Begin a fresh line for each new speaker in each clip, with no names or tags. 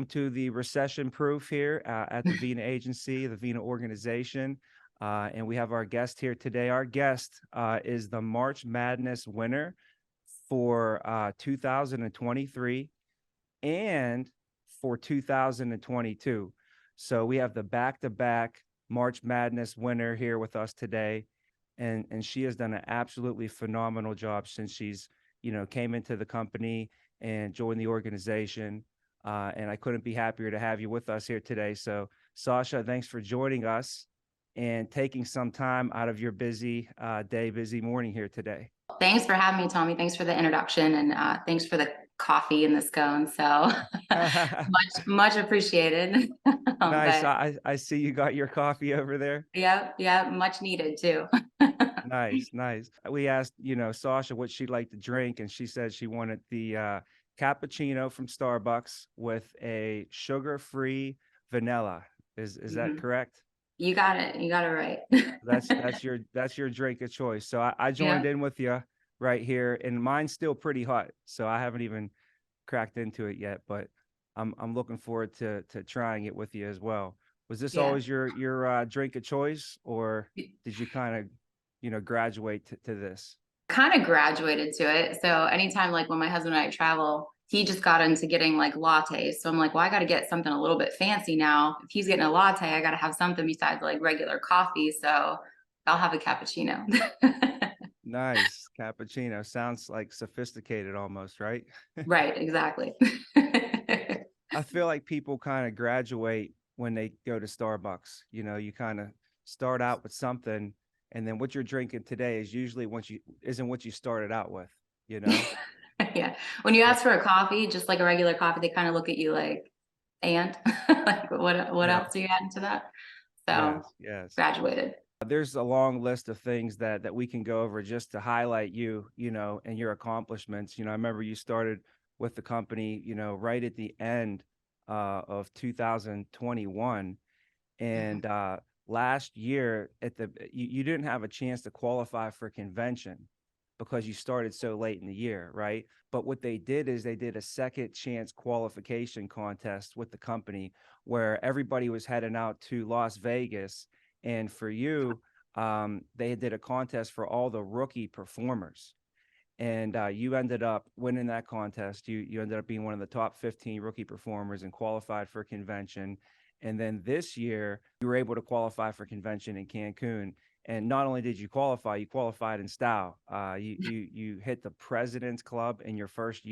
to the Recession Proof here at the Vina Agency, the Vina organization. And we have our guest here today. Our guest is the March Madness winner for 2023 and for 2022. So we have the back-to-back March Madness winner here with us today. And she has done an absolutely phenomenal job since she's, came into the company and joined the organization. And I couldn't be happier to have you with us here today. So Sasha, thanks for joining us and taking some time out of your busy day, busy morning here today.
Thanks for having me, Tommy. Thanks for the introduction, and thanks for the coffee and the scone. So much appreciated.
Nice.
But
I see you got your coffee over there.
yeah, much needed too.
Nice, nice. We asked, Sasha what she'd like to drink, and she said she wanted the cappuccino from Starbucks with a sugar-free vanilla. Is that
Mhm.
correct?
You got it. You got it right.
That's your drink of choice. So I joined
Yeah,
in with you right here, and mine's still pretty hot, so I haven't even cracked into it yet, but I'm looking forward to trying it with you as well. Was this
yeah.
always your drink of choice, or did you kind of graduate to this?
Kind of graduated to it. So anytime, like when my husband and I travel, he just got into getting like lattes. So I'm like, well, I got to get something a little bit fancy now. If he's getting a latte, I got to have something besides like regular coffee. So I'll have a cappuccino.
Nice. Cappuccino sounds like sophisticated almost, right?
Right, exactly.
I feel like people kind of graduate when they go to Starbucks. You kind of start out with something, and then what you're drinking today is usually isn't what you started out with, you know?
Yeah. When you
But
ask for a coffee, just like a regular coffee, they kind of look at you like, and like what
yeah,
else are you adding to that? So
yes, yes.
graduated.
There's a long list of things that we can go over just to highlight and your accomplishments. I remember you started with the company, right at the end of 2021.
Mhm.
And last year you didn't have a chance to qualify for convention because you started so late in the year, right? But what they did is they did a second chance qualification contest with the company where everybody was heading out to Las Vegas. And for you, they did a contest for all the rookie performers. And you ended up winning that contest. You ended up being one of the top 15 rookie performers and qualified for convention. And then this year, you were able to qualify for convention in Cancun. And not only did you qualify, you qualified in style. You hit the President's Club in your first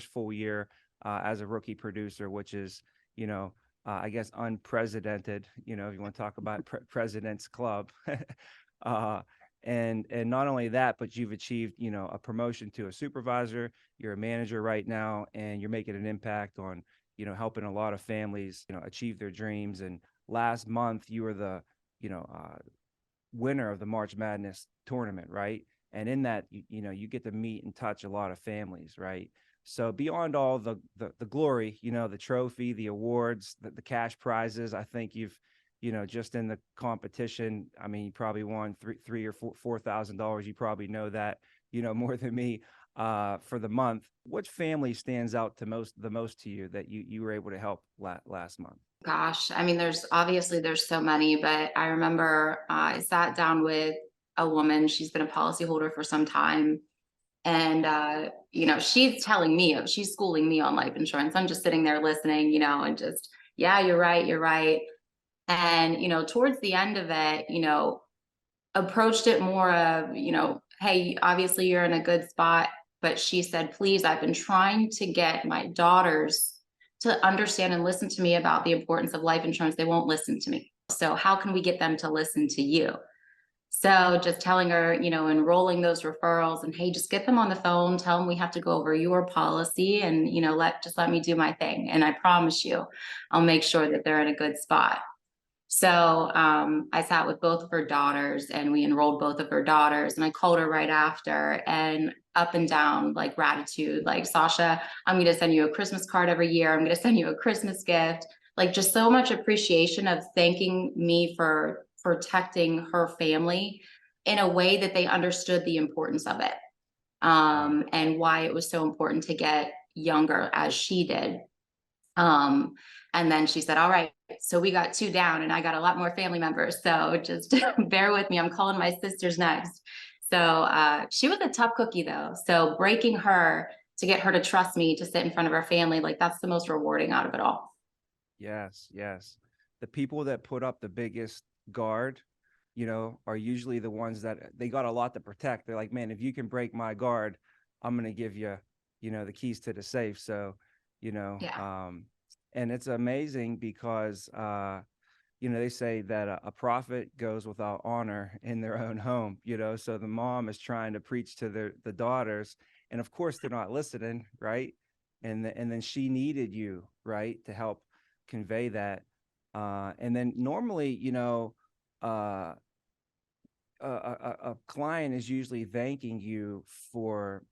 full year as a rookie producer, which is, I guess unprecedented. If you want to talk about President's Club. uh, and not only that, but you've achieved a promotion to a supervisor. You're a manager right now, and you're making an impact on helping a lot of families achieve their dreams. And last month you were the you know winner of the March Madness tournament, right? And in that, you get to meet and touch a lot of families, right? So beyond all the glory, the trophy, the awards, the cash prizes, I think you've, just in the competition, I mean, you probably won three or $4,000. You probably know that, more than me. For the month, which family stands out the most to you that you were able to help last month?
Gosh, I mean, there's so many, but I remember I sat down with a woman. She's been a policyholder for some time. And she's schooling me on life insurance. I'm just sitting there listening, and just, yeah, you're right. And, towards the end of it, approached it more of, hey, obviously you're in a good spot. But she said, please, I've been trying to get my daughters to understand and listen to me about the importance of life insurance. They won't listen to me. So how can we get them to listen to you? So just telling her, enrolling those referrals and hey, just get them on the phone, tell them we have to go over your policy and, let me do my thing. And I promise you, I'll make sure that they're in a good spot. So I sat with both of her daughters and we enrolled both of her daughters and I called her right after and up and down like gratitude, like Sasha, I'm going to send you a Christmas card every year. I'm going to send you a Christmas gift, like just so much appreciation of thanking me for protecting her family in a way that they understood the importance of it
Wow.
and why it was so important to get younger as she did. Um, and then she said, all right, so we got two down and I got a lot more family members. So just bear with me. I'm calling my sisters next. So she was a tough cookie though. So breaking her to get her to trust me to sit in front of her family, like that's the most rewarding out of it all.
Yes, yes. The people that put up the biggest guard, are usually the ones that they got a lot to protect. They're like, man, if you can break my guard, I'm gonna give you, the keys to the safe. So, you know,
Yeah.
um, and it's amazing because they say that a prophet goes without honor in their own home, so the mom is trying to preach to the daughters, and of course they're not listening, right? And then she needed you, right, to help convey that. And then normally, uh a client is usually thanking you for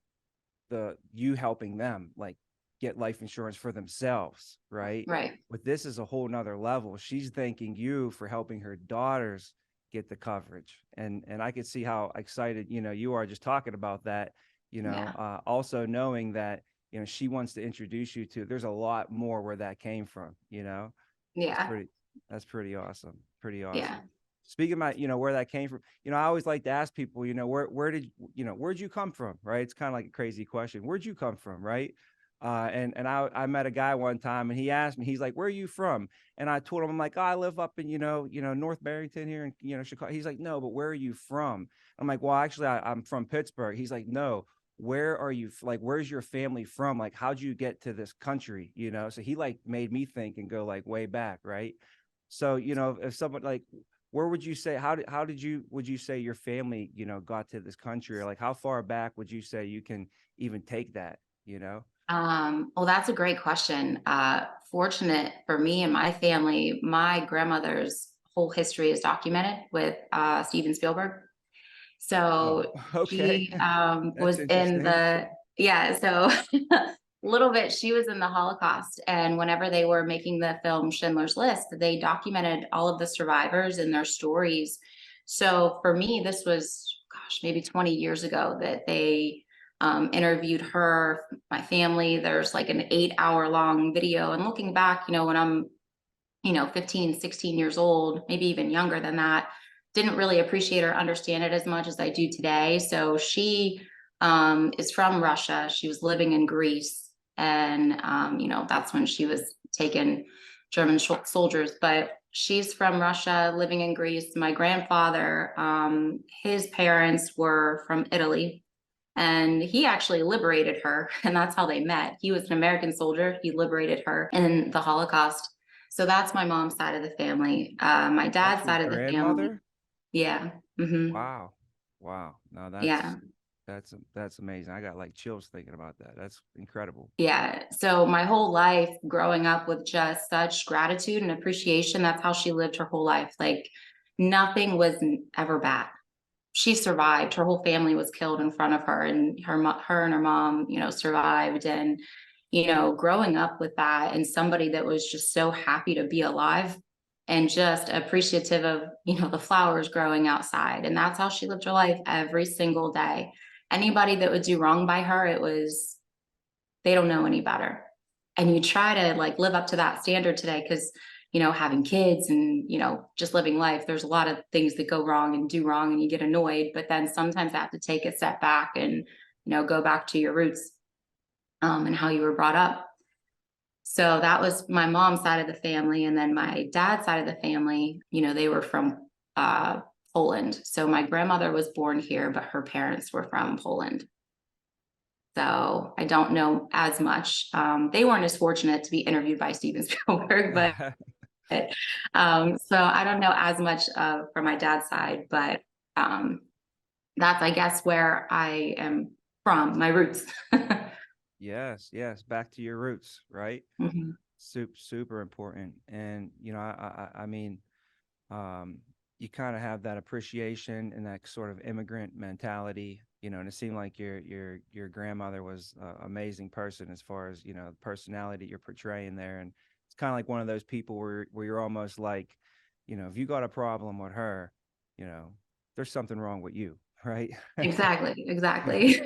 you helping them, like, get life insurance for themselves, right?
Right.
But this is a whole nother level. She's thanking you for helping her daughters get the coverage. And I could see how excited, you are just talking about that,
Yeah.
also knowing that, she wants to introduce you to, there's a lot more where that came from, that's
Yeah.
pretty, that's pretty awesome. Pretty
Yeah.
awesome. Speaking about, where that came from, I always like to ask people, where'd you come from? Right. It's kind of like a crazy question. Where'd you come from? Right. And I met a guy one time and he asked me, he's like, where are you from? And I told him, I'm like, oh, I live up in, North Barrington here in, Chicago. He's like, no, but where are you from? I'm like, well, actually, I'm from Pittsburgh. He's like, no, where are you? Like, where's your family from? Like, how'd you get to this country? So he like made me think and go like way back. Right. So, if someone like, where would you say, would you say your family, got to this country, or like how far back would you say you can even take that,
Well, that's a great question. Fortunate for me and my family, my grandmother's whole history is documented with Steven Spielberg.
Oh,
So
okay.
she
That's
was in
interesting.
the, yeah, so a little bit, she was in the Holocaust. And whenever they were making the film Schindler's List, they documented all of the survivors and their stories. So for me, this was, gosh, maybe 20 years ago that they interviewed her, my family. There's like an 8 hour long video. And looking back, when I'm 15, 16 years old, maybe even younger than that, didn't really appreciate or understand it as much as I do today. So she is from Russia. She was living in Greece. And, that's when she was taking German soldiers. But she's from Russia, living in Greece. My grandfather, his parents were from Italy. And he actually liberated her, and that's how they met. He was an American soldier. He liberated her in the Holocaust. So that's my mom's side of the family. My
That's
dad's
your
side of the family,
grandmother?
yeah,
Wow. Wow. No,
yeah,
that's amazing. I got like chills thinking about that. That's incredible.
yeah. So my whole life growing up with just such gratitude and appreciation, that's how she lived her whole life. Like nothing was ever bad. She survived. Her whole family was killed in front of her, and her and her mom, survived. And growing up with that, and somebody that was just so happy to be alive, and just appreciative of the flowers growing outside, and that's how she lived her life every single day. Anybody that would do wrong by her, it was they don't know any better. And you try to like live up to that standard today because, having kids and, just living life, there's a lot of things that go wrong and do wrong and you get annoyed. But then sometimes I have to take a step back and, go back to your roots and how you were brought up. So that was my mom's side of the family. And then my dad's side of the family, they were from Poland. So my grandmother was born here, but her parents were from Poland. So I don't know as much. They weren't as fortunate to be interviewed by Steven Spielberg, but so I don't know as much from my dad's side, but um, that's, I guess, where I am from, my roots.
Yes, yes. Back to your roots, right?
Mhm.
Super important. And I mean, um, you kind of have that appreciation and that sort of immigrant mentality, and it seemed like your grandmother was an amazing person as far as, the personality you're portraying there. And it's kind of like one of those people where you're almost like, if you got a problem with her, you know, there's something wrong with you, right?
Exactly, exactly.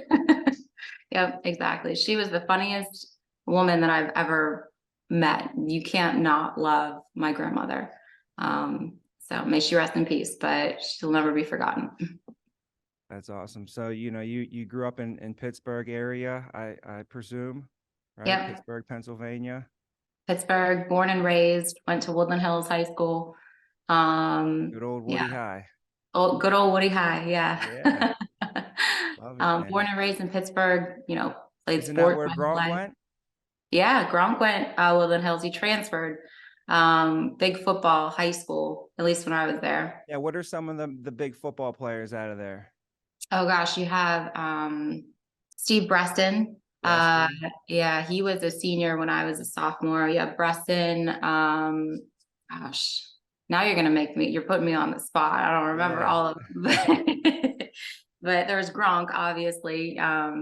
Yep, exactly. She was the funniest woman that I've ever met. You can't not love my grandmother. So may she rest in peace, but she'll never be forgotten.
That's awesome. So, you grew up in Pittsburgh area, I presume, right?
Yep.
Pittsburgh, Pennsylvania.
Pittsburgh, born and raised, went to Woodland Hills High School.
Good old
Yeah.
Woody High.
Oh, good old Woody High.
Yeah,
Yeah.
love it,
Born
man.
and raised in Pittsburgh, played
Isn't that
sports.
where
Went to
Gronk
play.
went?
Yeah. Gronk went, Woodland Hills. He transferred. Big football, high school, at least when I was there.
Yeah, what are some of the big football players out of there?
Oh gosh, you have Steve Breston.
Preston?
Yeah, he was a senior when I was a sophomore. Yeah, Breston. Gosh, now you're putting me on the spot. I don't remember
Yeah.
all of them. But there was Gronk, obviously.
Yeah,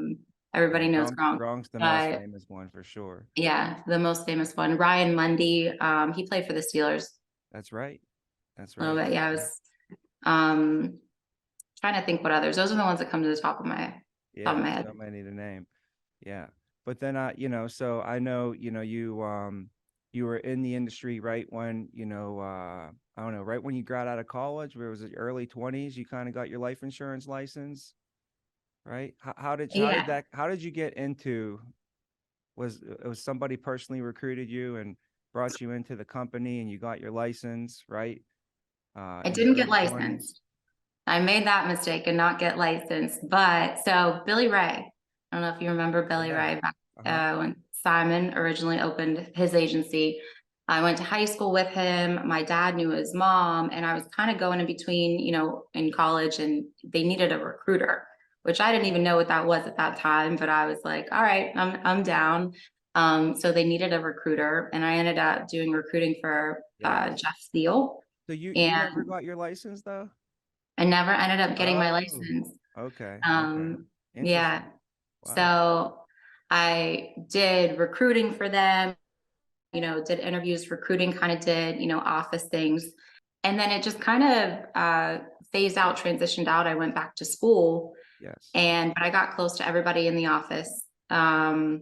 Everybody knows
Gronk,
Gronk.
Gronk's the most
But
famous one for sure.
yeah, the most famous one. Ryan Mundy. He played for the Steelers
That's right. That's
a little
right.
bit. Yeah, I was um trying to think what others. Those are the ones that come to the top of
Yeah,
my head.
so many to name. Yeah. But then so I know, you were in the industry right when, I don't know, right when you got out of college, where was it early 20s, you kind of got your life insurance license, right?
Yeah.
How did you get into was somebody personally recruited you and brought you into the company and you got your license, right?
I
In your
didn't get
early 20s?
licensed. I made that mistake and not get licensed. But so Billy Ray, I don't know if you remember Billy
Yeah.
Ray back
Uh-huh.
when Simon originally opened his agency. I went to high school with him. My dad knew his mom, and I was kind of going in between, in college, and they needed a recruiter, which I didn't even know what that was at that time. But I was like, all right, I'm down. So they needed a recruiter, and I ended up doing recruiting for
Yes.
Jeff Steele.
So you
And
never got your license though?
I never ended up getting my
Oh,
license.
okay, okay.
Um, yeah.
Interesting. Wow.
So I did recruiting for them, did interviews, recruiting kind of did, office things. And then it just kind of phased out, transitioned out. I went back to school
Yes.
but I got close to everybody in the office and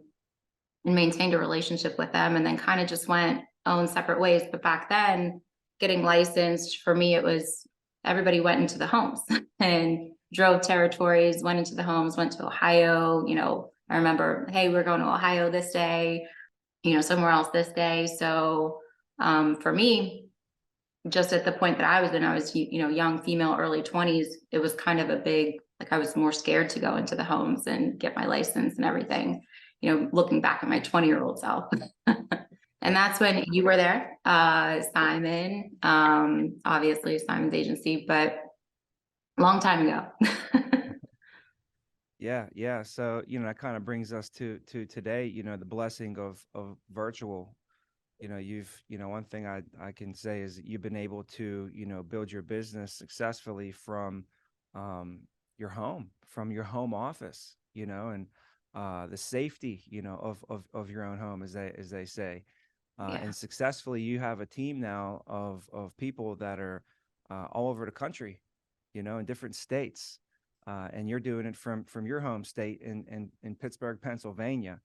maintained a relationship with them and then kind of just went own separate ways. But back then, getting licensed for me, it was everybody went into the homes and drove territories, went into the homes, went to Ohio. I remember, hey, we're going to Ohio this day, somewhere else this day. So for me, just at the point that I was in, I was, young female, early 20s. It was kind of a big, like I was more scared to go into the homes and get my license and everything, looking back at my 20-year-old self. And
Yeah.
that's when you were there, Simon, obviously Simon's agency, but long time ago.
Yeah, yeah. So, that kind of brings us to today, the blessing of virtual. One thing I can say is that you've been able to, build your business successfully from um from your home office, and the safety, of your own home, as they say.
Yeah,
And successfully, you have a team now of people that are all over the country, in different states, and you're doing it from your home state in Pittsburgh, Pennsylvania,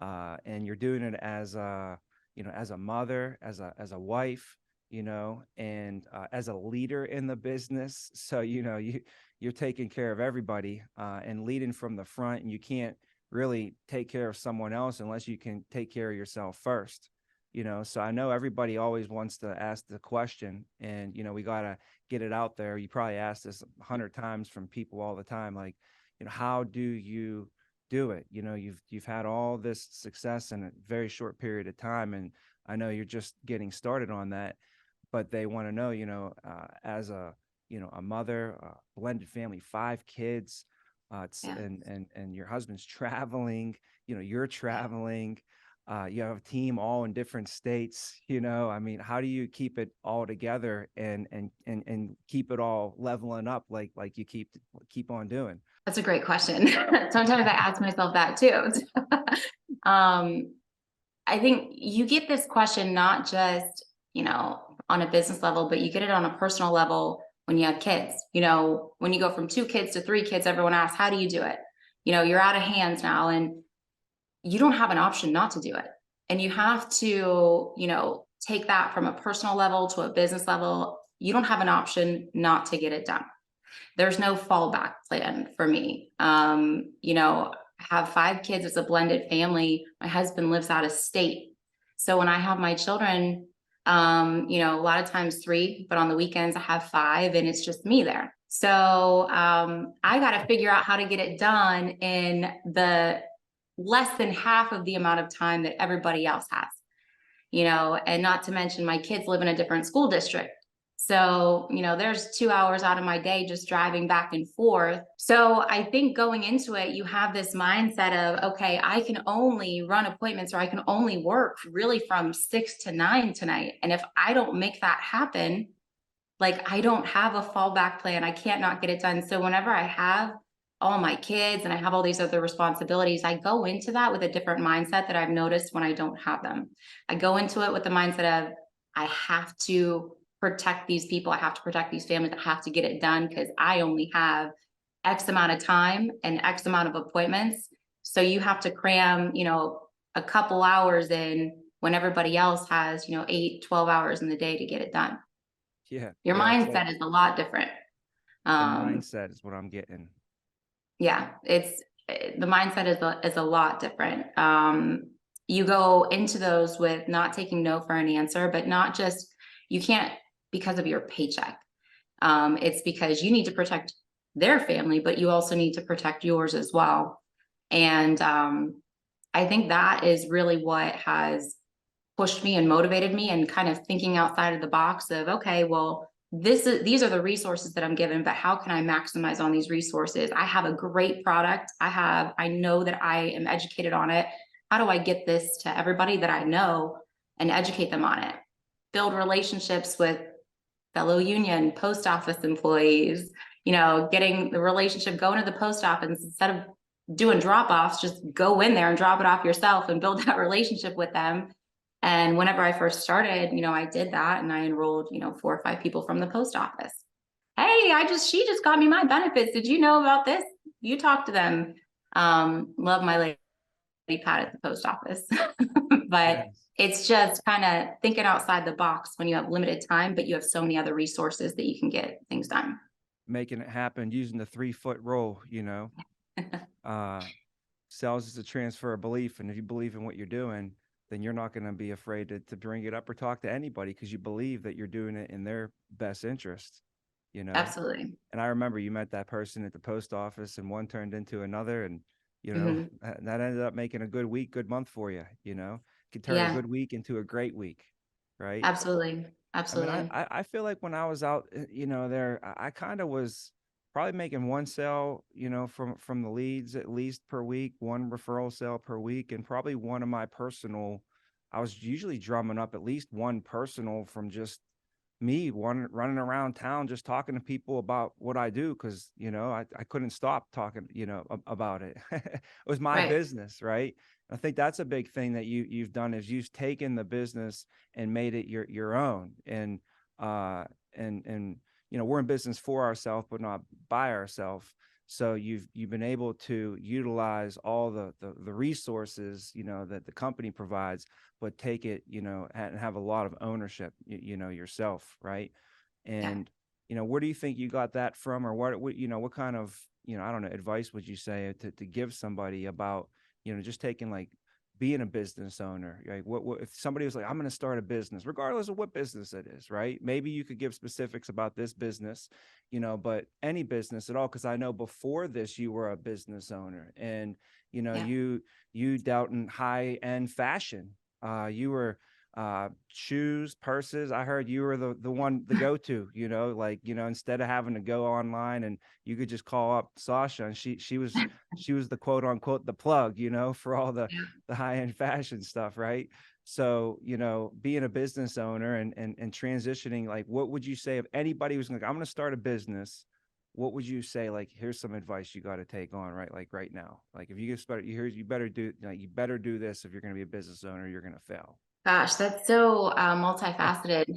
and you're doing it as as a mother, as a wife, and as a leader in the business. So you're taking care of everybody and leading from the front, and you can't really take care of someone else unless you can take care of yourself first. So I know everybody always wants to ask the question, and we got to get it out there. You probably ask this 100 times from people all the time, like, how do you do it? You've had all this success in a very short period of time, and I know you're just getting started on that, but they want to know, as a mother, a blended family, 5 kids,
yeah.
and your husband's traveling, you're traveling, you have a team all in different states. I mean, how do you keep it all together and keep it all leveling up like you keep on doing?
That's a great question. Sometimes I ask myself that too. um, I think you get this question not just, on a business level, but you get it on a personal level when you have kids. When you go from 2 kids to 3 kids, everyone asks, how do you do it? You're out of hands now and you don't have an option not to do it. And you have to, take that from a personal level to a business level. You don't have an option not to get it done. There's no fallback plan for me. I have 5 kids. It's a blended family. My husband lives out of state. So when I have my children, a lot of times 3, but on the weekends I have 5 and it's just me there. So I got to figure out how to get it done in the less than half of the amount of time that everybody else has, and not to mention my kids live in a different school district. So, there's 2 hours out of my day just driving back and forth. So I think going into it, you have this mindset of, okay, I can only run appointments or I can only work really from 6 to 9 tonight. And if I don't make that happen, like I don't have a fallback plan. I can't not get it done. So whenever I have all my kids and I have all these other responsibilities, I go into that with a different mindset that I've noticed when I don't have them. I go into it with the mindset of, I have to protect these people. I have to protect these families. I have to get it done because I only have X amount of time and X amount of appointments. So you have to cram, a couple hours in when everybody else has, 8, 12 hours in the day to get it done.
Yeah.
Your
Yeah. It's like
mindset is a lot different.
the
Um,
mindset is what I'm getting.
yeah, the mindset is a lot different. You go into those with not taking no for an answer, but not just, you can't because of your paycheck. It's because you need to protect their family, but you also need to protect yours as well. And I think that is really what has pushed me and motivated me, and kind of thinking outside of the box of, okay, well, these are the resources that I'm given, but how can I maximize on these resources? I have a great product. I know that I am educated on it. How do I get this to everybody that I know and educate them on it? Build relationships with fellow union post office employees, getting the relationship going to the post office instead of doing drop offs, just go in there and drop it off yourself and build that relationship with them. And whenever I first started, I did that and I enrolled, 4 or 5 people from the post office. Hey, she just got me my benefits. Did you know about this? You talk to them. Love my lady Pat at the post office. But
Yes.
it's just kind of thinking outside the box when you have limited time, but you have so many other resources that you can get things done.
Making it happen using the 3-foot rule, uh, sales is a transfer of belief. And if you believe in what you're doing, then you're not going to be afraid to bring it up or talk to anybody because you believe that you're doing it in their best interest, you know?
Absolutely.
And I remember you met that person at the post office and one turned into another. And,
Hmm.
that ended up making a good week, good month for you, could turn a
Yeah,
good week into a great week. Right.
absolutely.
I mean,
Absolutely.
I feel like when I was out, there, I kind of was probably making one sale, from the leads at least per week, one referral sale per week, and probably one of my personal. I was usually drumming up at least one personal from just me running around town just talking to people about what I do because I couldn't stop talking about it. It was my
Right.
business, right? I think that's a big thing that you've done is you've taken the business and made it your own. Uh and we're in business for ourselves but not by ourselves. So you've been able to utilize all the resources that the company provides, but take it and have a lot of ownership yourself, right?
Yeah.
And where do you think you got that from, or what kind of I don't know, advice would you say to give somebody about just taking like being a business owner? Like what if somebody was like, I'm going to start a business, regardless of what business it is, right? Maybe you could give specifics about this business, but any business at all, because I know before this you were a business owner, and
Yeah.
you dealt in high end fashion. You were shoes, purses. I heard you were the go-to, like instead of having to go online, and you could just call up Sasha and she was the quote unquote the plug, for all
Yeah.
the high-end fashion stuff, right? So being a business owner and transitioning, like what would you say if anybody was like, I'm going to start a business? What would you say, like, here's some advice you got to take on, right? Like right now, like if you get started, you better do, you better do this. If you're going to be a business owner, you're going to fail.
Gosh, that's so multifaceted.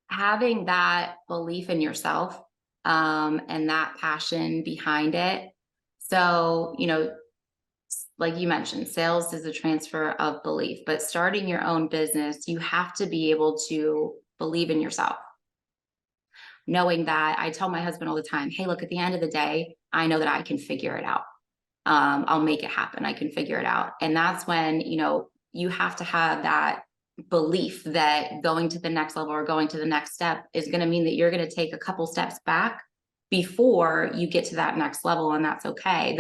Having that belief in yourself, and that passion behind it. So, like you mentioned, sales is a transfer of belief, but starting your own business, you have to be able to believe in yourself. Knowing that I tell my husband all the time, hey, look, at the end of the day, I know that I can figure it out. I'll make it happen. I can figure it out. And that's when, you have to have that belief that going to the next level or going to the next step is going to mean that you're going to take a couple steps back before you get to that next level. And that's okay.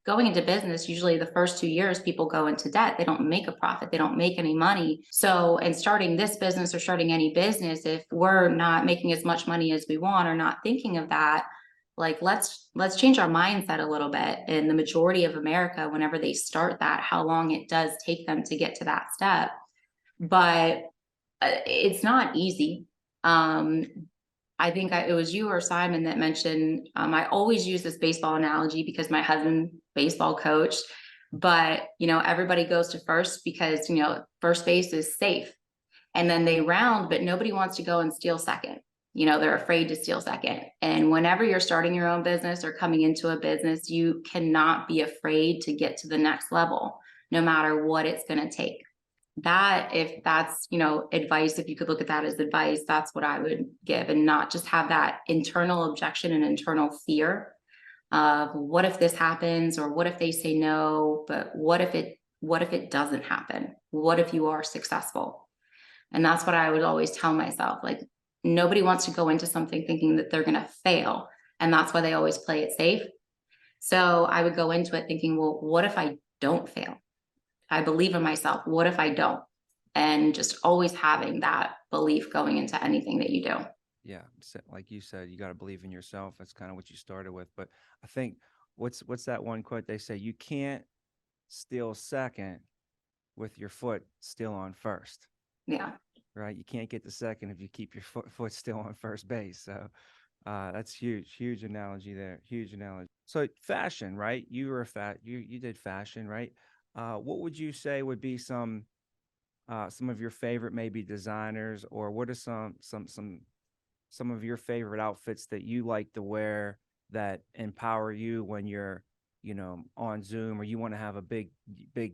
Going into business, usually the first 2 years, people go into debt. They don't make a profit. They don't make any money. So, in starting this business or starting any business, if we're not making as much money as we want or not thinking of that, like let's change our mindset a little bit. In the majority of America, whenever they start that, how long it does take them to get to that step. But it's not easy. I think it was you or Simon that mentioned, I always use this baseball analogy because my husband baseball coached, but everybody goes to first because first base is safe, and then they round, but nobody wants to go and steal second. They're afraid to steal second. And whenever you're starting your own business or coming into a business, you cannot be afraid to get to the next level, no matter what it's going to take. That, if that's advice, if you could look at that as advice, that's what I would give, and not just have that internal objection and internal fear of what if this happens, or what if they say no, but what if it doesn't happen? What if you are successful? And that's what I would always tell myself. Like, nobody wants to go into something thinking that they're going to fail, and that's why they always play it safe. So I would go into it thinking, well, what if I don't fail? I believe in myself. What if I don't? And just always having that belief going into anything that you do.
Yeah, like you said, you got to believe in yourself. That's kind of what you started with. But I think what's that one quote they say? You can't steal second with your foot still on first.
Yeah.
Right? You can't get to second if you keep your foot still on first base. So that's huge analogy there. Huge analogy. So fashion, right? You were you did fashion, right? What would you say would be some of your favorite maybe designers, or what are some of your favorite outfits that you like to wear that empower you when you're on Zoom, or you want to have a big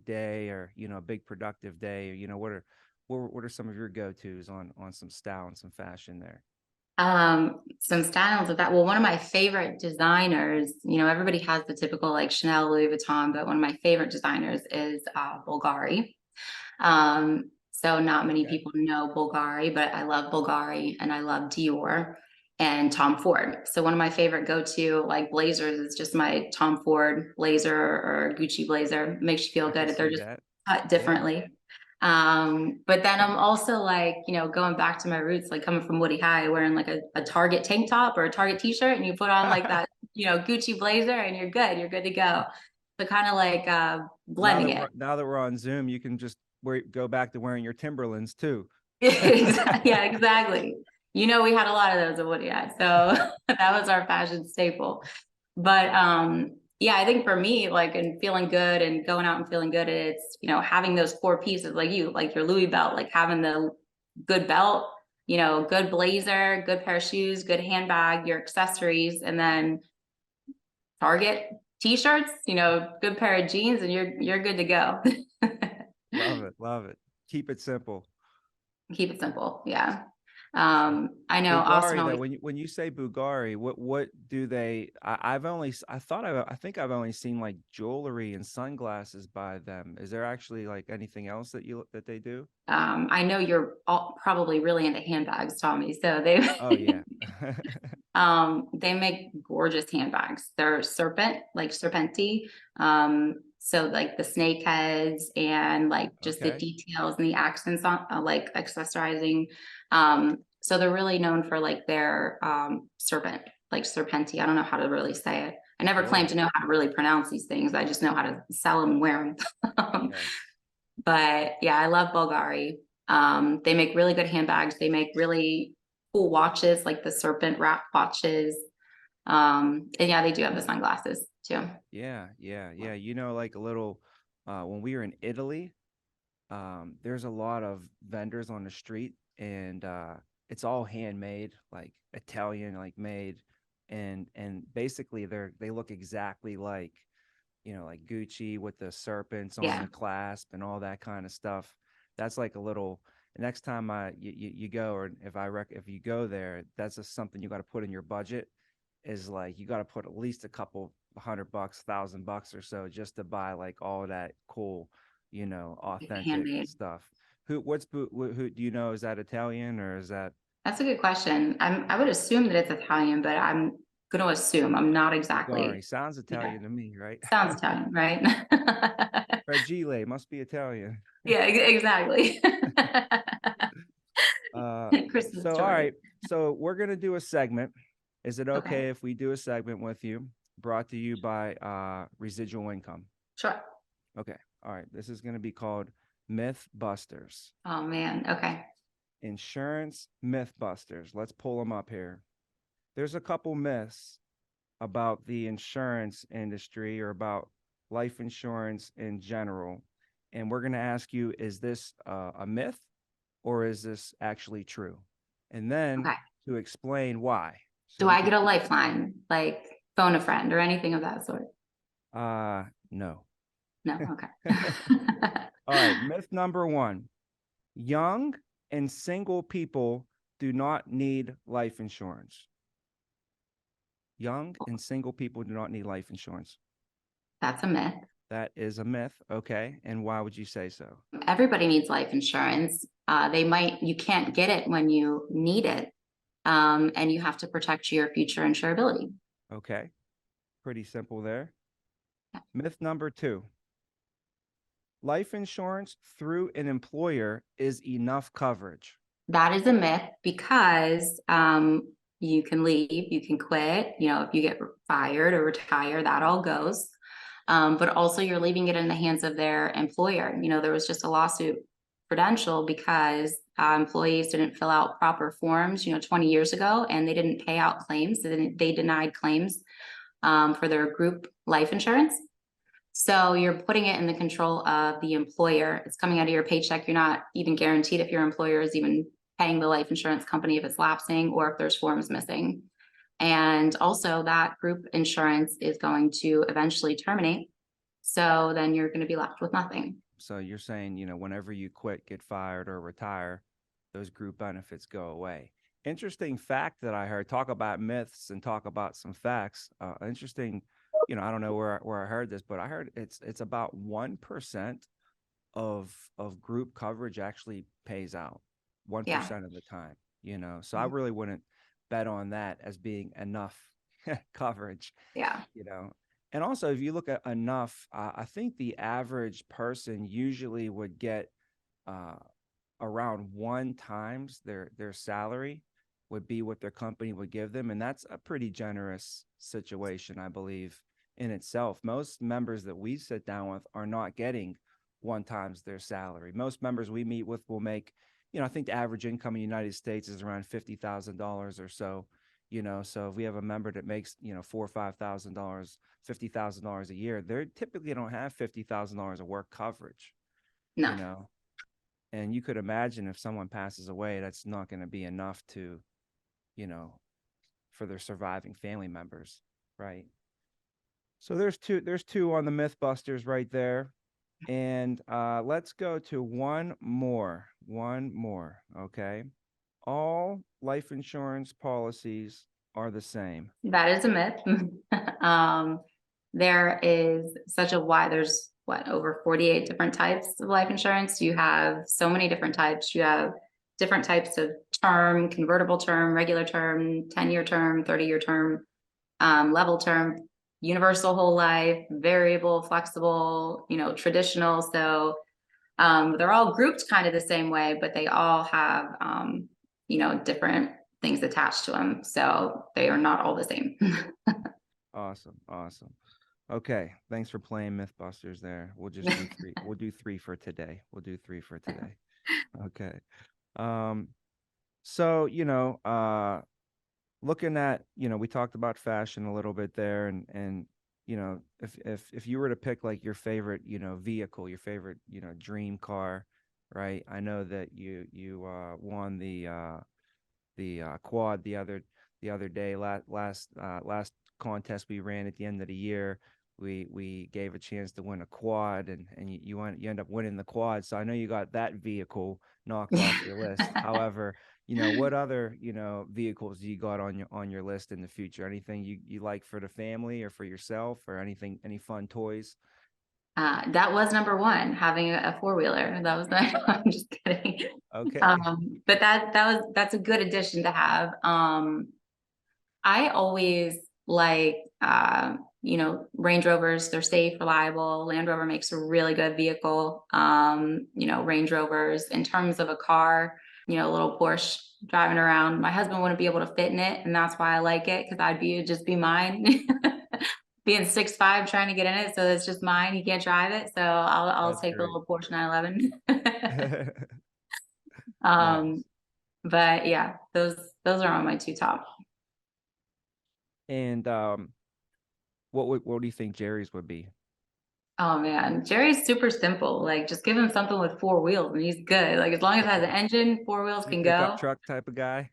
day, or a big productive day, or what are some of your go-tos on some style and some fashion there?
Some styles of that. Well, one of my favorite designers, everybody has the typical like Chanel, Louis Vuitton, but one of my favorite designers is Bulgari. So not many
Okay.
people know Bulgari, but I love Bulgari and I love Dior and Tom Ford. So one of my favorite go-to like blazers is just my Tom Ford blazer or Gucci blazer. Makes you feel
I can
good. They're
see
just
that.
cut
Yeah.
differently. But then I'm also like, going back to my roots, like coming from Woody High, wearing like a Target tank top or a Target t-shirt, and you put on like that, Gucci blazer, and you're good. You're good to go. So kind of like blending it.
Now that we're on Zoom, you can just go back to wearing your Timberlands too.
Yeah, exactly. We had a lot of those at Woody High, so that was our fashion staple. But yeah, I think for me, like, and feeling good and going out and feeling good, it's having those core pieces, like your Louis belt, like having the good belt, good blazer, good pair of shoes, good handbag, your accessories, and then Target t-shirts, good pair of jeans, and you're good to go.
Love it, love it. Keep it simple.
Keep it simple. Yeah.
So
I know Austin
Bulgari though,
always.
when you say Bulgari, what do they? I've only I think I've only seen like jewelry and sunglasses by them. Is there actually like anything else that they do?
I know you're probably really into handbags, Tommy. So they
Oh yeah.
they make gorgeous handbags. They're like serpenti. So like the snake heads and like just the
Okay.
details and the accents on like accessorizing. So they're really known for like their like serpenti. I don't know how to really say it. I never claimed
Cool.
to know how to really pronounce these things. I just know how to sell them and wear them.
Yes.
But yeah, I love Bulgari. They make really good handbags. They make really cool watches, like the serpent wrap watches. And yeah, they do have the sunglasses too.
Yeah. Like a little when we were in Italy, there's a lot of vendors on the street, and it's all handmade, like Italian like made, and basically they look exactly like like Gucci with the serpents on
Yeah,
the clasp and all that kind of stuff. That's like a little. Next time you go, or if you go there, that's just something you got to put in your budget. Is like you got to put at least a couple $100, $1,000 or so just to buy like all that cool, authentic
handmade.
stuff. Who do you know? Is that Italian or is that
That's a good question. I would assume that it's Italian, but I'm going to assume I'm not
Gari?
exactly.
Sounds
Yeah,
Italian to me, right?
sounds Italian, right?
Fragile must be Italian.
Yeah, exactly. Christmas
So all
story.
right. So we're gonna do a segment. Is it
Okay,
okay if we do a segment with you? Brought to you by Residual Income.
sure.
Okay. All right. This is gonna be called Myth Busters.
Oh man. Okay.
Insurance Myth Busters. Let's pull them up here. There's a couple myths about the insurance industry or about life insurance in general. And we're going to ask you, is this a myth or is this actually true? And then
Okay.
to explain why. So
Do
you
I
could,
get a lifeline, like phone a friend or anything of that sort?
no.
No. Okay.
All right. Myth number one: young and single people do not need life insurance. Young and single people do not need life insurance.
That's a myth.
That is a myth. Okay. And why would you say so?
Everybody needs life insurance. You can't get it when you need it. And you have to protect your future insurability.
Okay. Pretty simple there. Myth number two: life insurance through an employer is enough coverage.
That is a myth because you can leave, you can quit, if you get fired or retire, that all goes. But also you're leaving it in the hands of their employer. There was just a lawsuit Prudential because employees didn't fill out proper forms, 20 years ago, and they didn't pay out claims. They denied claims for their group life insurance. So you're putting it in the control of the employer. It's coming out of your paycheck. You're not even guaranteed if your employer is even paying the life insurance company if it's lapsing or if there's forms missing. And also that group insurance is going to eventually terminate. So then you're going to be left with nothing.
So you're saying, whenever you quit, get fired, or retire, those group benefits go away. Interesting fact that I heard. Talk about myths and talk about some facts. Interesting, I don't know where I heard this, but I heard it's about 1% of group coverage actually pays out
Yeah.
1% of the time. So I really wouldn't bet on that as being enough coverage.
Yeah.
you know and also, if you look at enough, I think the average person usually would get uh, around one times their salary would be what their company would give them, and that's a pretty generous situation, I believe, in itself. Most members that we sit down with are not getting one times their salary. Most members we meet with will make, I think the average income in the United States is around $50,000 or so. So if we have a member that makes, $4 or $5,000, $50,000 a year, they typically don't have $50,000 of work coverage.
No.
you know and you could imagine if someone passes away, that's not going to be enough to, you know for their surviving family members, right? So there's two on the Mythbusters right there. And let's go to one more. Okay. All life insurance policies are the same.
That is a myth. um, there is such a wide, there's what, over 48 different types of life insurance. You have so many different types. You have different types of term, convertible term, regular term, 10-year term, 30-year term, level term, universal whole life, variable, flexible, traditional. So they're all grouped kind of the same way, but they all have, different things attached to them. So they are not all the same.
Awesome. Awesome. Okay. Thanks for playing Mythbusters there. We'll just do three. We'll do three for today. Okay. Um, so, looking at, we talked about fashion a little bit there, and if you were to pick like your favorite, vehicle, your favorite, dream car, right? I know that you won the quad the other day, last contest we ran at the end of the year. we gave a chance to win a quad, and you end up winning the quad. So I know you got that vehicle knocked off your list. However, what other, vehicles do you got on your list in the future? Anything you like for the family or for yourself, or anything, any fun toys?
That was number one, having a four-wheeler. That was not, I'm just kidding.
Okay.
But that's a good addition to have. I always like, Range Rovers. They're safe, reliable. Land Rover makes a really good vehicle. Range Rovers. In terms of a car, a little Porsche driving around, my husband wouldn't be able to fit in it, and that's why I like it, because it'd just be mine. Being 6'5", trying to get in it, so it's just mine. He can't drive it, so I'll
That's
take the
great.
little Porsche 911. Um,
Nice.
but yeah, those are on my two top.
And what do you think Jerry's would be?
Oh man, Jerry's super simple. Like, just give him something with four wheels and he's good. Like, as long as it has an engine, four wheels
You
can
pickup
go.
truck type of guy?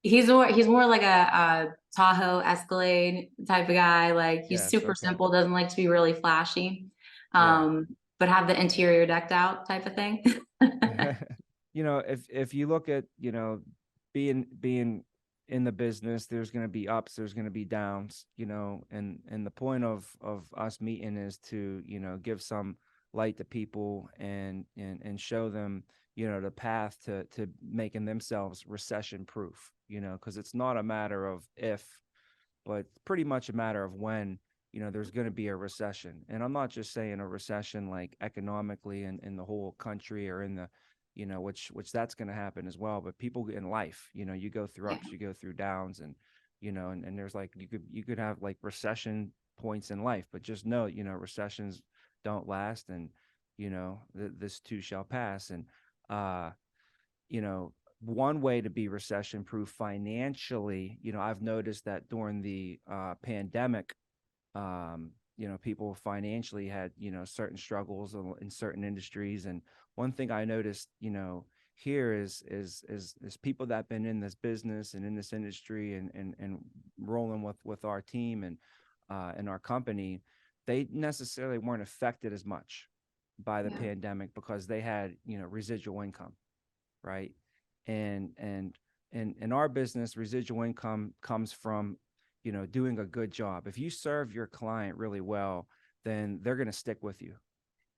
He's more like a Tahoe Escalade type of guy. Like, he's
Yes,
super
okay.
simple, doesn't like to be really flashy.
Yeah.
Um, but have the interior decked out type of thing.
If you look at, being in the business, there's going to be ups, there's going to be downs, and the point of us meeting is to, give some light to people, and show them, the path to making themselves recession proof, because it's not a matter of if, but pretty much a matter of when, there's going to be a recession. And I'm not just saying a recession like economically in the whole country, or in the, which that's going to happen as well, but people in life, you go through
Yeah,
ups, you go through downs, and there's like, you could have like recession points in life, but just know, recessions don't last, and this too shall pass. And uh you know, one way to be recession proof financially, I've noticed that during the pandemic, people financially had, certain struggles in certain industries. And one thing I noticed, here is people that have been in this business and in this industry, and rolling with our team, and our company, they necessarily weren't affected as much by the
yeah,
pandemic, because they had, residual income, right? And in our business, residual income comes from, doing a good job. If you serve your client really well, then they're going to stick with you.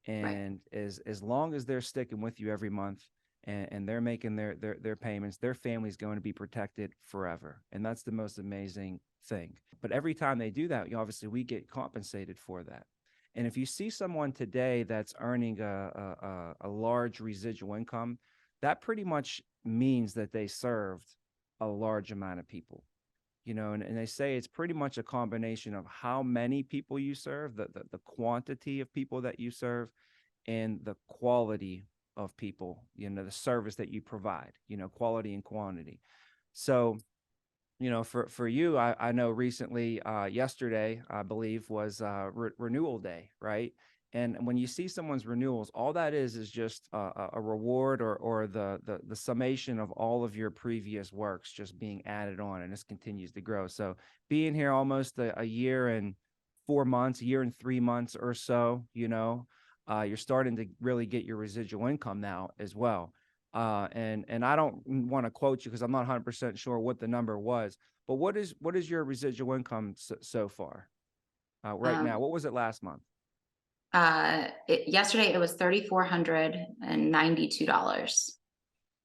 right.
And as long as they're sticking with you every month, and they're making their payments, their family's going to be protected forever. And that's the most amazing thing. But every time they do that, obviously we get compensated for that. And if you see someone today that's earning a large residual income, that pretty much means that they served a large amount of people. And they say it's pretty much a combination of how many people you serve, the quantity of people that you serve, and the quality of people, the service that you provide, quality and quantity. So, for you, I know recently, yesterday, I believe, was renewal day, right? And when you see someone's renewals, all that is just a reward, or the summation of all of your previous works just being added on, and this continues to grow. So being here almost a year and 4 months, a year and 3 months or so, you're starting to really get your residual income now as well. And I don't want to quote you because I'm not 100% sure what the number was, but what is your residual income so far, right now?
Um,
What was it last month?
Yesterday it was $3,492.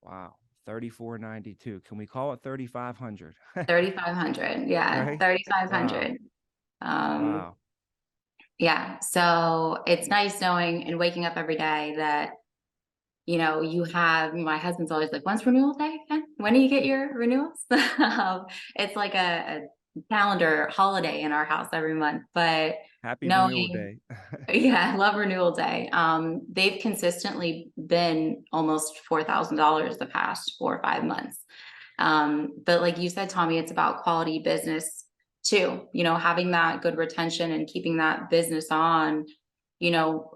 Wow, 3492. Can we call it 3500?
3,500. Yeah,
Right? Wow,
3,500. Um,
wow.
yeah. So it's nice knowing and waking up every day that, you have, my husband's always like, when's renewal day again? When do you get your renewals? It's like a calendar holiday in our house every month, but
Happy renewal
knowing,
day.
yeah, I love renewal day. They've consistently been almost $4,000 the past 4 or 5 months. But like you said, Tommy, it's about quality business too, having that good retention and keeping that business on.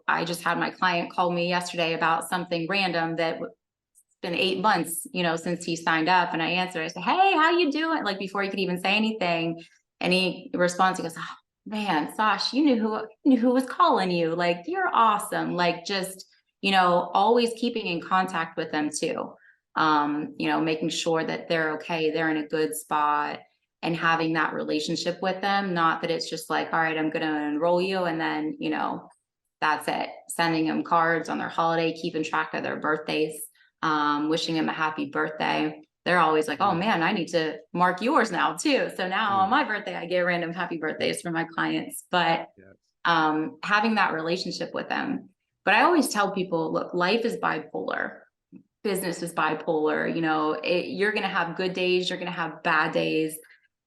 I just had my client call me yesterday about something random that it's been 8 months, since he signed up, and I answered, I said, hey, how you doing? Like, before he could even say anything. And he responds, he goes, oh, man, Sash, you knew who was calling you. Like, you're awesome. Like, just, always keeping in contact with them too. Making sure that they're okay, they're in a good spot, and having that relationship with them. Not that it's just like, all right, I'm gonna enroll you, and then, that's it. Sending them cards on their holiday, keeping track of their birthdays, wishing them a happy birthday. They're always like, oh
Yeah.
man, I need to mark yours now too. So now
Yeah.
on my birthday, I get random happy birthdays from my clients. But
Yes.
having that relationship with them. But I always tell people, look, life is bipolar. Business is bipolar. You're going to have good days, you're going to have bad days.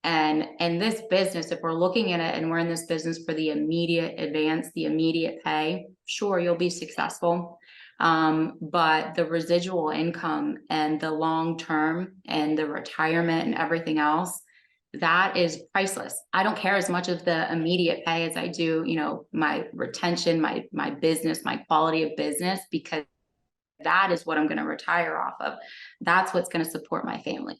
And in this business, if we're looking at it and we're in this business for the immediate advance, the immediate pay, sure, you'll be successful. But the residual income and the long term and the retirement and everything else, that is priceless. I don't care as much of the immediate pay as I do, my retention, my business, my quality of business, because that is what I'm going to retire off of. That's what's going to support my family.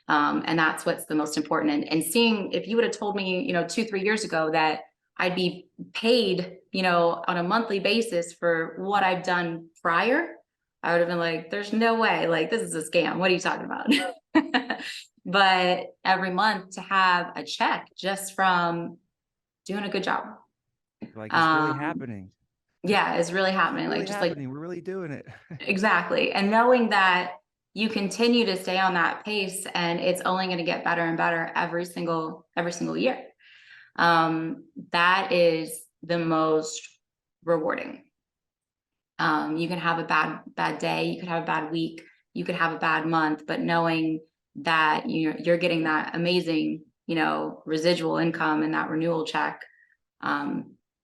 And that's what's the most important. And seeing, if you would have told me, 2, 3 years ago that I'd be paid, on a monthly basis for what I've done prior, I would have been like, there's no way, like, this is a scam. What are you talking about? But every month to have a check just from doing a good job.
Like it's really
Um,
happening.
yeah, it's really
It's
happening. Like,
really
just like,
happening. We're really doing it.
exactly. And knowing that you continue to stay on that pace and it's only going to get better and better every single year. That is the most rewarding. You can have a bad day, you could have a bad week, you could have a bad month, but knowing that you're getting that amazing, residual income and that renewal check,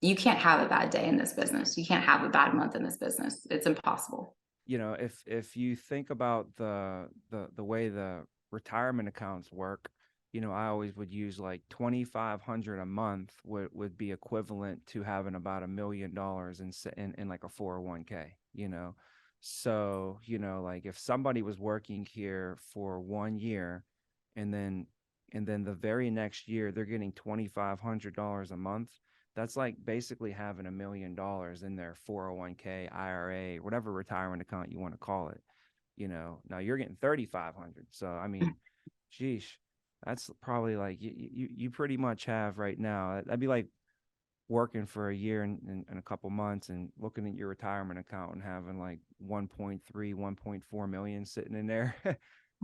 you can't have a bad day in this business. You can't have a bad month in this business. It's impossible.
If you think about the way the retirement accounts work, I always would use like 2,500 a month would be equivalent to having about $1 million in like a 401k, So, like if somebody was working here for 1 year and then the very next year they're getting $2,500 a month, that's like basically having $1 million in their 401k, IRA, whatever retirement account you want to call it. Now you're getting 3,500. So I mean, sheesh, that's probably like you pretty much have right now. That'd be like working for a year and a couple months and looking at your retirement account and having like 1.3, 1.4 million sitting in there.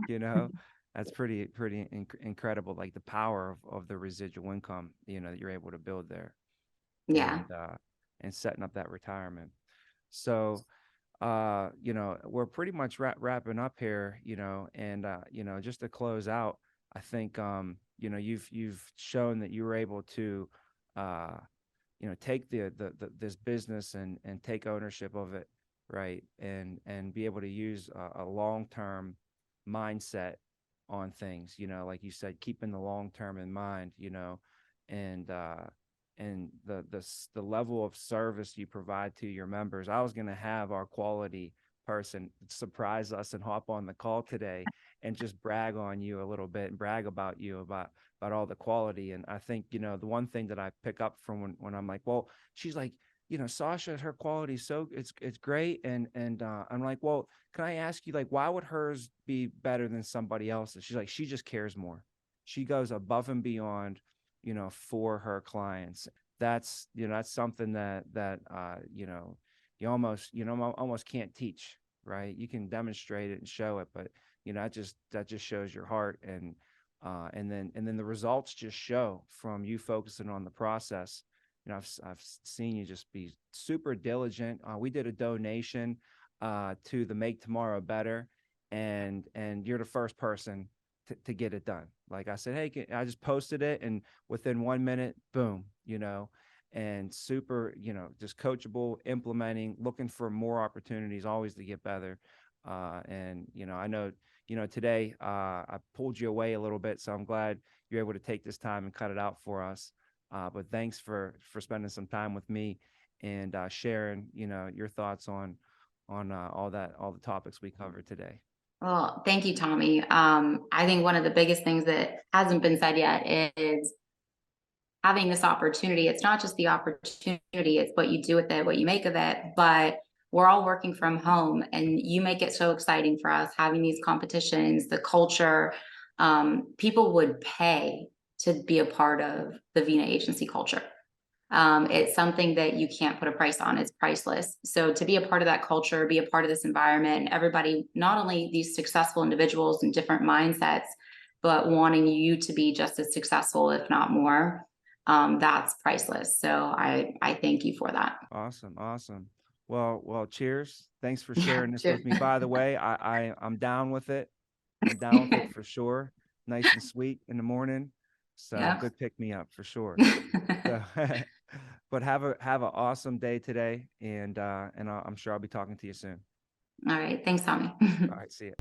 you know, that's pretty incredible. Like the power of the residual income, that you're able to build there
Yeah.
and setting up that retirement. So, we're pretty much wrapping up here, and just to close out, I think you've shown that you were able to uh, take this business and take ownership of it, right, and be able to use a long-term mindset on things, like you said, keeping the long term in mind, and the level of service you provide to your members. I was going to have our quality person surprise us and hop on the call today and just brag on you a little bit and brag about you about all the quality. And I think, the one thing that I pick up from when I'm like, well, she's like, Sasha, her quality so it's great. And I'm like, well, can I ask you, like, why would hers be better than somebody else's? She's like, she just cares more. She goes above and beyond, for her clients. That's something that you almost can't teach, right? You can demonstrate it and show it, but that just shows your heart, and then the results just show from you focusing on the process. I've seen you just be super diligent. We did a donation to the Make Tomorrow Better, and you're the first person to get it done. Like I said, hey, I just posted it, and within 1 minute, boom, and super, just coachable, implementing, looking for more opportunities, always to get better. And I know, today I pulled you away a little bit, so I'm glad you're able to take this time and cut it out for us. But thanks for spending some time with me and sharing, your thoughts on all the topics we covered today.
Well, thank you, Tommy. I think one of the biggest things that hasn't been said yet is having this opportunity. It's not just the opportunity, it's what you do with it, what you make of it. But we're all working from home, and you make it so exciting for us having these competitions, the culture. People would pay to be a part of the Vina agency culture. It's something that you can't put a price on. It's priceless. So to be a part of that culture, be a part of this environment, everybody, not only these successful individuals and different mindsets, but wanting you to be just as successful, if not more, that's priceless. So I thank you for that.
Awesome. Awesome. Well, cheers. Thanks for
Yeah,
sharing this
sure.
with me. By the way, I'm down with it. I'm down with it for sure. Nice and sweet in the morning. So
Yeah.
good pick me up for sure. So, but have an awesome day today, and I'm sure I'll be talking to you soon.
All right. Thanks, Tommy.
All right, see you.